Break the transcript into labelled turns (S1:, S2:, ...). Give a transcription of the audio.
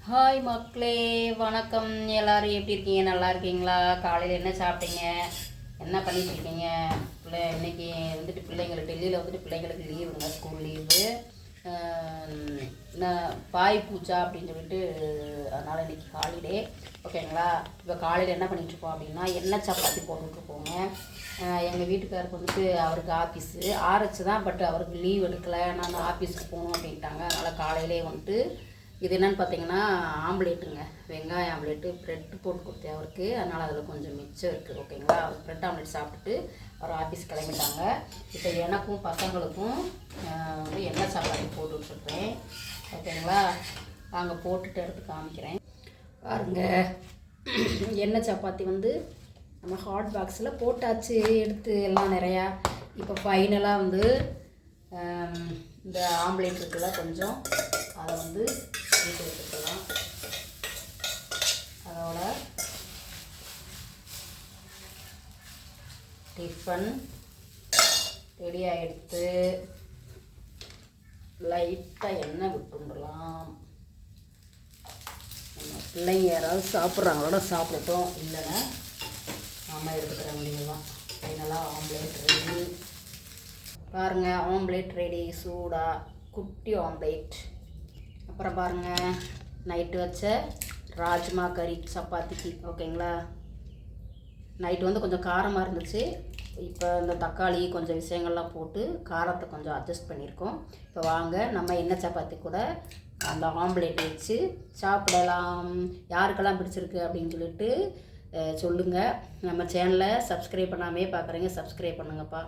S1: Hi மக்களே, வணக்கம். எல்லோரும் எப்படி இருக்கீங்க? நல்லா இருக்கீங்களா? காலையில் என்ன சாப்பிட்டீங்க? என்ன பண்ணிட்டு இருக்கீங்க? இன்னைக்கு வந்துட்டு பிள்ளைங்களுக்கு டெல்லியில் வந்துட்டு பிள்ளைங்களுக்கு லீவுங்க, ஸ்கூல் லீவு. பாய் பூஜா அப்படின்னு சொல்லிட்டு அதனால் இன்றைக்கி ஹாலிடே. ஓகேங்களா? இப்போ காலையில் என்ன பண்ணிகிட்ருக்கோம் அப்படின்னா எண்ணெய் சப்பாத்தி போட்டுட்ருக்கோங்க. எங்கள் வீட்டுக்காருக்கு வந்துட்டு அவருக்கு ஆஃபீஸு ஆரச்சு தான், பட் அவருக்கு லீவ் எடுக்கலை, நான் ஆஃபீஸுக்கு போகணும் அப்படின்ட்டாங்க. அதனால் காலையிலே வந்துட்டு இது என்னென்னு பார்த்தீங்கன்னா ஆம்லேட்டுங்க, வெங்காயம் ஆம்லேட்டு. ப்ரெட்டு போட்டு கொடுத்தேன் அவருக்கு, அதனால் அதில் கொஞ்சம் மிச்சம் இருக்குது. ஓகேங்களா? அவர் ப்ரெட் ஆம்லேட் சாப்பிட்டுட்டு அவர் ஆஃபீஸ் கிளம்பிட்டாங்க. இப்போ எனக்கும் பசங்களுக்கும் வந்து எண்ணெய் சாப்பாடு போட்டு விட்டுருக்குறேன். ஓகேங்களா? நாங்கள் போட்டுட்டு எடுத்து காமிக்கிறேன் பாருங்கள். எண்ணெய் சப்பாத்தி வந்து நம்ம ஹாட் பாக்ஸில் போட்டாச்சு, எடுத்து எல்லாம் நிறையா. இப்போ ஃபைனலாக வந்து இந்த ஆம்லேட் இருக்குல்ல, கொஞ்சம் அதை வந்து வீட்டு வச்சுக்கலாம். அதோட டிஃபன் ரெடி ஆகிடுத்து. லைட்டாக எண்ணெய் விட்டுடலாம். நம்ம பிள்ளைங்க யாராவது சாப்பிட்றாங்களோட சாப்பிடட்டும், இல்லைன்னா நாம் எடுத்துக்கிற முடியும் தான். ஃபைனலாக ஆம்லேட் ரெடி பாருங்கள். ஆம்லேட் ரெடி, சூடாக குட்டி ஆம்லேட். அப்புறம் பாருங்கள், நைட்டு வச்ச ராஜ்மா கறி சப்பாத்திக்கு. ஓகேங்களா? நைட்டு வந்து கொஞ்சம் காரமாக இருந்துச்சு. இப்போ இந்த தக்காளி கொஞ்சம் விஷயங்கள்லாம் போட்டு காரத்தை கொஞ்சம் அட்ஜஸ்ட் பண்ணியிருக்கோம். இப்போ வாங்க நம்ம எண்ணெய் சப்பாத்தி கூட அந்த ஆம்லேட் வச்சு சாப்பிடலாம். யாருக்கெல்லாம் பிடிச்சிருக்கு அப்படின்னு சொல்லிட்டு சொல்லுங்கள். நம்ம சேனலை சப்ஸ்கிரைப் பண்ணாமே பார்க்குறீங்க, சப்ஸ்கிரைப் பண்ணுங்கப்பா.